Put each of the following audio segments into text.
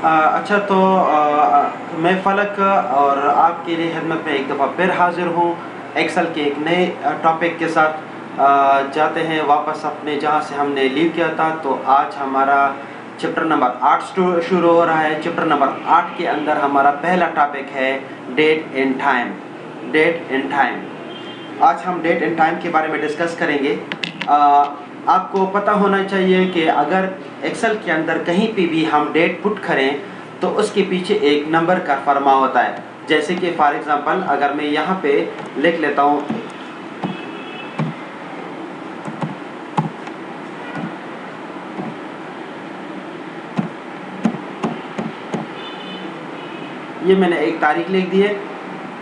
अच्छा तो मैं फ़लक और आपके लिए खिदमत में एक दफ़ा फिर हाज़िर हूँ एक्सेल के एक नए टॉपिक के साथ। जाते हैं वापस अपने जहाँ से हमने लीव किया था। तो आज हमारा चैप्टर नंबर 8 शुरू हो रहा है। चैप्टर नंबर 8 के अंदर हमारा पहला टॉपिक है date and time. Date and time, आज हम डेट एंड टाइम के बारे में डिस्कस करेंगे। आपको पता होना चाहिए कि अगर एक्सेल के अंदर कहीं पे भी हम डेट पुट करें तो उसके पीछे एक नंबर का फरमा होता है। जैसे कि फॉर एग्जांपल अगर मैं यहाँ पे लिख लेता हूँ ये मैंने एक तारीख लिख दी है।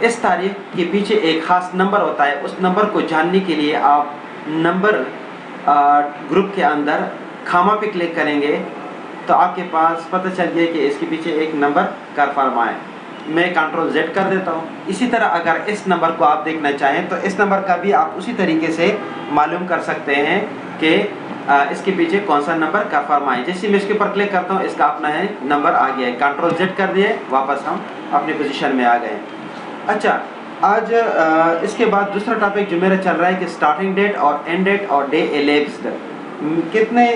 इस तारीख के पीछे एक ख़ास नंबर होता है। उस नंबर को जानने के लिए आप नंबर ग्रुप के अंदर खामा पे क्लिक करेंगे तो आपके पास पता चल गया कि इसके पीछे एक नंबर का फरमा है। मैं कंट्रोल Z कर देता हूँ। इसी तरह अगर इस नंबर को आप देखना चाहें तो इस नंबर का भी आप उसी तरीके से मालूम कर सकते हैं कि इसके पीछे कौन सा नंबर का फरमा है। जैसे मैं इसके ऊपर क्लिक करता हूँ इसका अपना है नंबर आ गया है। कंट्रोल Z कर दिए, वापस हम अपनी पोजीशन में आ गए। अच्छा, आज इसके बाद दूसरा टॉपिक जो मेरा चल रहा है कि स्टार्टिंग डेट और एंड डेट और डे एलेप्स्ड कितने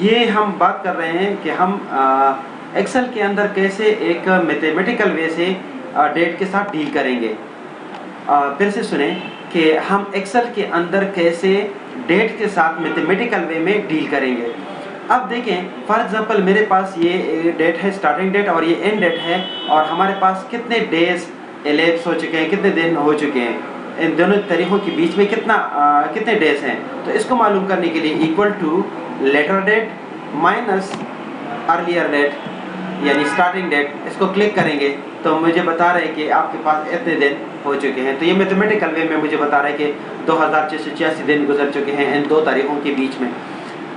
ये हम बात कर रहे हैं कि हम एक्सेल के अंदर कैसे एक मैथमेटिकल वे से डेट के साथ डील करेंगे। फिर से सुने कि हम एक्सेल के अंदर कैसे डेट के साथ मैथमेटिकल वे में डील करेंगे। अब देखें फॉर एग्जांपल मेरे पास ये डेट है स्टार्टिंग डेट और ये एंड डेट है और हमारे पास कितने डेज एलेप्स हो चुके हैं, कितने दिन हो चुके हैं, इन दोनों तारीखों के बीच में कितने डेज हैं। तो इसको मालूम करने के लिए equal to later date minus earlier date यानी स्टार्टिंग डेट, इसको क्लिक करेंगे तो मुझे बता रहे हैं कि आपके पास इतने दिन हो चुके हैं। तो ये मैथमेटिकल वे में मुझे बता रहा है कि 2686 दिन गुजर चुके हैं इन दो तारीखों के बीच में।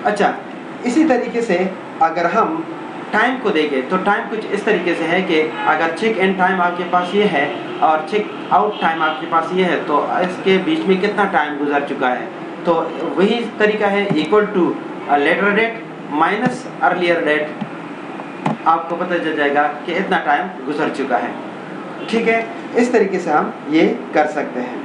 अच्छा, इसी तरीके से अगर हम टाइम को देखें तो टाइम कुछ इस तरीके से है कि अगर चेक इन टाइम आपके पास ये है और चेक आउट टाइम आपके पास ये है तो इसके बीच में कितना टाइम गुजर चुका है। तो वही तरीका है equal to later date minus earlier date, आपको पता चल जाएगा कि इतना टाइम गुजर चुका है। ठीक है, इस तरीके से हम ये कर सकते हैं।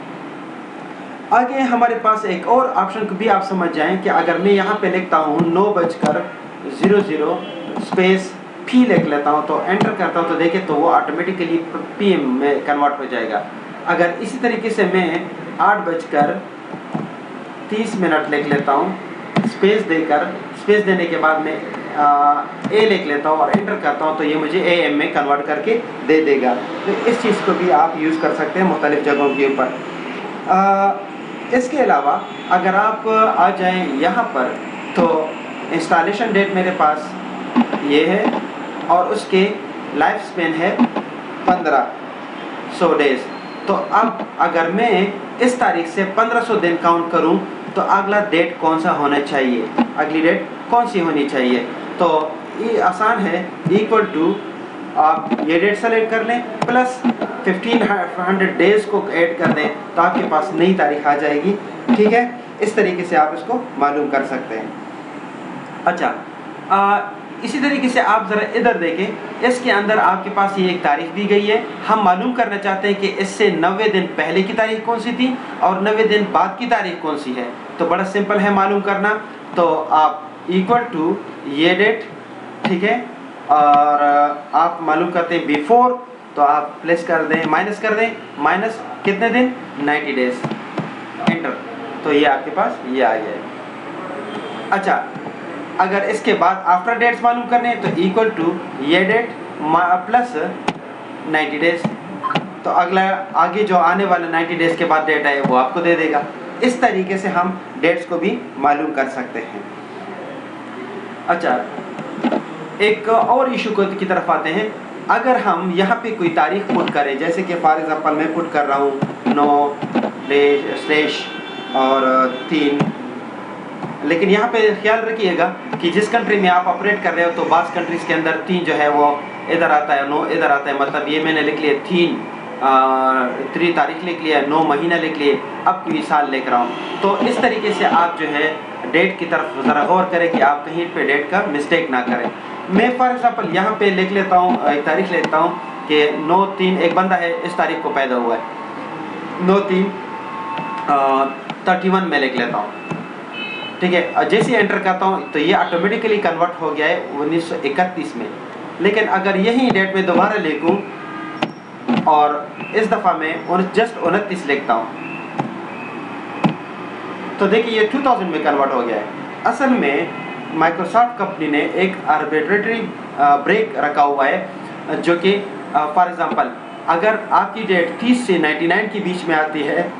आगे हमारे पास एक और ऑप्शन को भी आप समझ जाएं कि अगर मैं यहाँ पे लिखता हूँ 9:00 स्पेस पी लिख लेता हूँ तो एंटर करता हूँ तो देखिए तो वो ऑटोमेटिकली PM में कन्वर्ट हो जाएगा। अगर इसी तरीके से मैं 8:30 लिख लेता हूँ स्पेस देकर, स्पेस देने के बाद मैं A लिख लेता हूँ और एंटर करता हूँ तो ये मुझे AM में कन्वर्ट करके दे देगा। तो इस चीज़ को भी आप यूज़ कर सकते हैं मुख्तलिफ़ जगहों के ऊपर। इसके अलावा अगर आप आ जाएं यहाँ पर तो इंस्टॉलेशन डेट मेरे पास ये है और उसके लाइफ स्पेन है 1500 डेज। तो अब अगर मैं इस तारीख से 1500 दिन काउंट करूं तो अगला डेट कौन सा होना चाहिए, अगली डेट कौन सी होनी चाहिए। तो ये आसान है, इक्वल टू आप ये डेट सेलेक्ट कर लें प्लस 1500 डेज को ऐड कर दें तो आपके पास नई तारीख आ जाएगी। ठीक है, इस तरीके से आप इसको मालूम कर सकते हैं। अच्छा, इसी तरीके से आप ज़रा इधर देखें, इसके अंदर आपके पास ये एक तारीख दी गई है। हम मालूम करना चाहते हैं कि इससे 90 दिन पहले की तारीख कौन सी थी और 90 दिन बाद की तारीख कौन सी है। तो बड़ा सिंपल है मालूम करना। तो आप इक्वल टू ये डेट, ठीक है, और आप मालूम करते हैं बिफोर तो आप प्लस कर दें, माइनस कर दें, माइनस कितने दिन 90 डेज, एंटर, तो ये आपके पास ये आ गया है। अच्छा, अगर इसके बाद आफ्टर डेट्स मालूम करने हैं तो इक्वल टू ये डेट प्लस 90 डेज, तो अगला आगे जो आने वाले 90 डेज के बाद डेट है वो आपको दे देगा। इस तरीके से हम डेट्स को भी मालूम कर सकते हैं। अच्छा, एक और इशू की तरफ आते हैं। अगर हम यहाँ पे कोई तारीख पुट करें, जैसे कि फॉर एग्जांपल मैं पुट कर रहा हूँ 9/3, लेकिन यहाँ पे ख्याल रखिएगा कि जिस कंट्री में आप ऑपरेट कर रहे हो तो बास कंट्रीज के अंदर 3 जो है वो इधर आता है, 9 इधर आता है। मतलब ये मैंने लिख लिया 3 तारीख लिख लिया, 9 महीना लिख लिए, अब कोई साल लिख रहा हूँ। तो इस तरीके से आप जो है डेट की तरफ ज़रा गौर करें कि आप कहीं पे डेट का मिस्टेक ना करें। मैं फॉर एग्जांपल यहाँ पे लिख लेता हूँ, एक तारीख लेता हूँ कि 9/3, एक बंदा है इस तारीख को पैदा हुआ है, 9/3/31 में लिख लेता हूँ, ठीक है। जैसे एंटर करता हूँ तो ये ऑटोमेटिकली कन्वर्ट हो गया है 1931 में। लेकिन अगर यही डेट में दोबारा लिखूँ और इस दफ़ा मैं जस्ट 29 लिखता हूँ तो देखिए ये 2000 में कन्वर्ट हो गया है। असल में माइक्रोसॉफ्ट कंपनी ने एक आर्बिट्रेटरी ब्रेक रखा हुआ है, जो कि फॉर एग्जांपल अगर आपकी डेट 30 से 99 के बीच में आती है,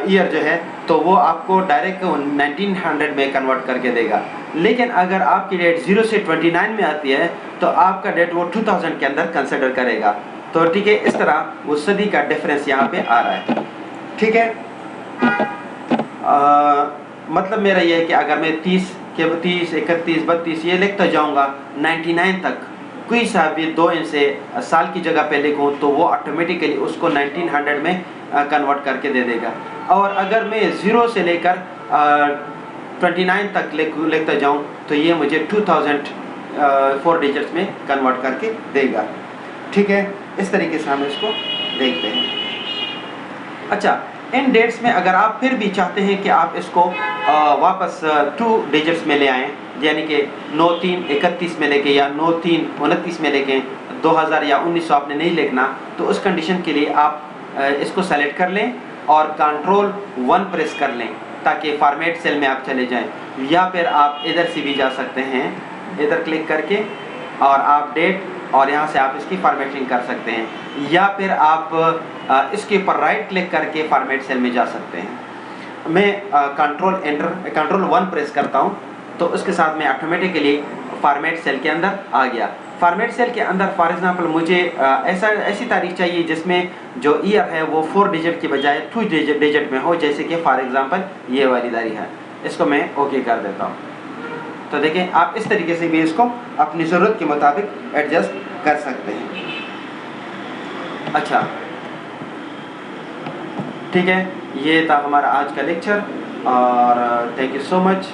ईयर जो है, तो वो आपको डायरेक्ट 1900 में कन्वर्ट करके देगा। लेकिन अगर आपकी डेट 0 से 29 में आती है तो आपका डेट वो 2000 के अंदर कंसिडर करेगा। तो ठीक है, इस तरह वो सदी का डिफरेंस यहाँ पे आ रहा है, ठीक है। मतलब मेरा ये है कि अगर मैं 30, 31, 32 ये लिखता जाऊँगा 99 तक, कोई सा भी 2 इंच से साल की जगह पे लिखूँ तो वो ऑटोमेटिकली उसको 1900 में कन्वर्ट करके दे देगा। और अगर मैं 0 से लेकर 29 तक लिखता जाऊँ तो ये मुझे 2000 4 डिजिट्स में कन्वर्ट करके देगा, ठीक है। इस तरीके से हम इसको देखते हैं। अच्छा, इन डेट्स में अगर आप फिर भी चाहते हैं कि आप इसको वापस 2 डिजिट्स में ले आएँ, यानी कि 9/3/31 में लेके या 9/3/29 में लेके 2000 या 1900 आपने नहीं लिखना, तो उस कंडीशन के लिए आप इसको सेलेक्ट कर लें और कंट्रोल 1 प्रेस कर लें ताकि फॉर्मेट सेल में आप चले जाएं। या फिर आप इधर से भी जा सकते हैं, इधर क्लिक करके, और आप डेट और यहाँ से आप इसकी फॉर्मेटिंग कर सकते हैं। या फिर आप इसके ऊपर राइट क्लिक करके फॉर्मेट सेल में जा सकते हैं। मैं कंट्रोल 1 प्रेस करता हूँ तो उसके साथ में ऑटोमेटिकली फॉर्मेट सेल के अंदर आ गया। फॉर्मेट सेल के अंदर फॉर एग्जांपल मुझे ऐसी तारीख चाहिए जिसमें जो ईयर है वो 4 डिजिट की बजाय 2 डिजिट में हो, जैसे कि फॉर एग्जांपल ये वाली तारीख है। इसको मैं ओके कर देता हूँ। तो देखें, आप इस तरीके से भी इसको अपनी ज़रूरत के मुताबिक एडजस्ट कर सकते हैं। अच्छा, ठीक है, ये था हमारा आज का लेक्चर और थैंक यू सो मच।